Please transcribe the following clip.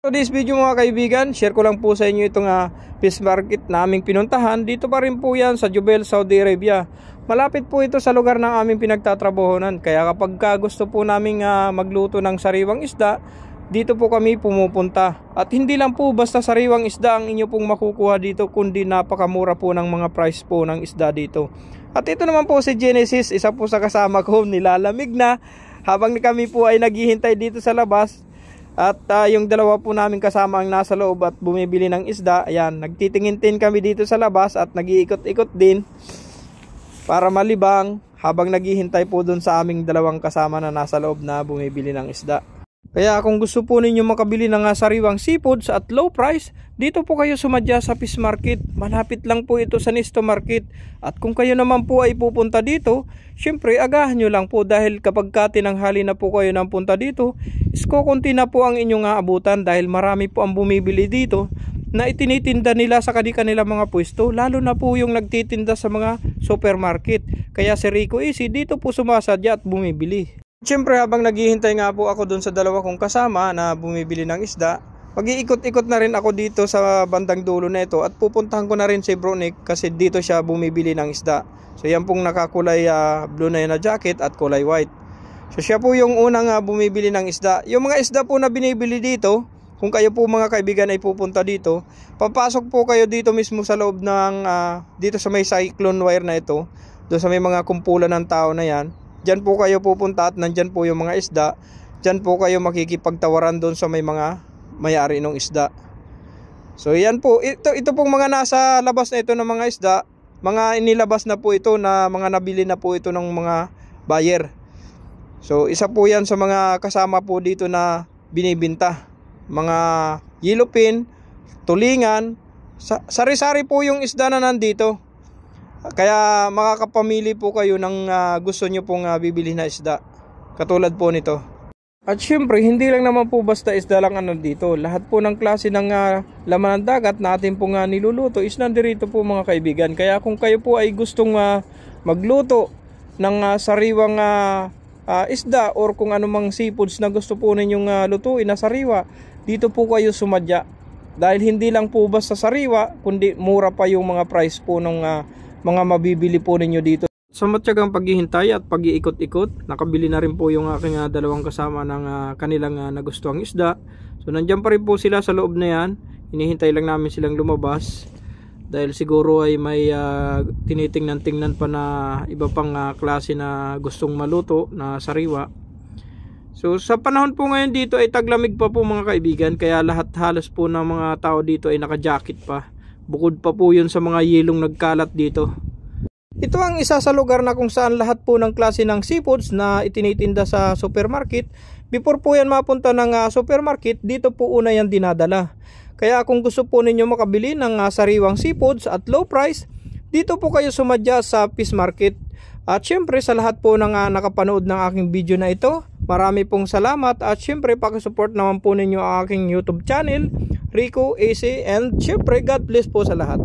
So this video mga kaibigan, share ko lang po sa inyo itong fish market na aming pinuntahan. Dito pa rin po yan sa Jubail, Saudi Arabia. Malapit po ito sa lugar ng aming pinagtatrabahonan. Kaya kapag gusto po naming magluto ng sariwang isda, dito po kami pumupunta. At hindi lang po basta sariwang isda ang inyo pong makukuha dito, kundi napakamura po ng mga price po ng isda dito. At ito naman po si Genesis, isa po sa kasama ko, nilalamig na habang kami po ay naghihintay dito sa labas. At yung dalawa po namin kasama ang nasa loob at bumibili ng isda. Ayan, nagtitingin-tin kami dito sa labas at nag-iikot-ikot din para malibang habang naghihintay po dun sa aming dalawang kasama na nasa loob na bumibili ng isda. Kaya kung gusto po ninyo makabili ng sariwang seafoods at low price, dito po kayo sumadya sa fish market. Malapit lang po ito sa Nesto Market. At kung kayo naman po ay pupunta dito, syempre agahan nyo lang po dahil kapag tinanghali na po kayo ng punta dito, iskokonti na po ang inyong aabutan dahil marami po ang bumibili dito na itinitinda nila sa kanilang mga pwesto, lalo na po yung nagtitinda sa mga supermarket. Kaya si Rico Easy dito po sumasadya at bumibili. Siyempre habang naghihintay nga po ako dun sa dalawa kong kasama na bumibili ng isda, mag-iikot-ikot na rin ako dito sa bandang dulo na ito at pupuntahan ko na rin si Bro Nick kasi dito siya bumibili ng isda. So yan pong nakakulay blue na yun na jacket at kulay white. So siya po yung unang bumibili ng isda. Yung mga isda po na binibili dito, kung kayo po mga kaibigan ay pupunta dito, papasok po kayo dito mismo sa loob ng dito sa may cyclone wire na ito, doon sa may mga kumpulan ng tao na yan. Diyan po kayo pupunta at nandyan po yung mga isda. Diyan po kayo makikipagtawaran doon sa may mga may-ari ng isda. So yan po, ito pong mga nasa labas na ito ng mga isda, mga inilabas na po ito na mga nabili na po ito ng mga buyer. So isa po yan sa mga kasama po dito na binibinta. Mga yellowfin, tulingan, sari-sari po yung isda na nandito. Kaya makakapamili po kayo ng gusto nyo pong bibili na isda. Katulad po nito. At syempre, hindi lang naman po basta isda lang dito. Lahat po ng klase ng laman ng dagat na atin pong niluluto is nandirito po mga kaibigan. Kaya kung kayo po ay gustong magluto ng sariwang isda or kung anumang seafoods na gusto po ninyong lutuin na sariwa, dito po kayo sumadya. Dahil hindi lang po basta sariwa, kundi mura pa yung mga price po ng mga mabibili po ninyo dito. Sa matyagang paghihintay at pag-iikot-ikot, nakabili na rin po yung aking dalawang kasama ng kanilang nagustuhang isda. So nandyan pa rin po sila sa loob na yan. Hinihintay lang namin silang lumabas dahil siguro ay may tinitingnan-tingnan pa na iba pang klase na gustong maluto na sariwa. So sa panahon po ngayon dito ay taglamig pa po mga kaibigan, kaya lahat halos po ng mga tao dito ay naka-jacket pa. Bukod pa po yun sa mga yelong nagkalat dito. Ito ang isa sa lugar na kung saan lahat po ng klase ng seafoods na itinitinda sa supermarket, before po yan mapunta ng supermarket, dito po una yan dinadala. Kaya kung gusto po ninyo makabili ng sariwang seafoods at low price, dito po kayo sumadya sa fish market. At syempre sa lahat po ng nakapanood ng aking video na ito, marami pong salamat at syempre pakisupport naman po ninyo ang aking YouTube channel, Rico AC, and syempre God bless po sa lahat.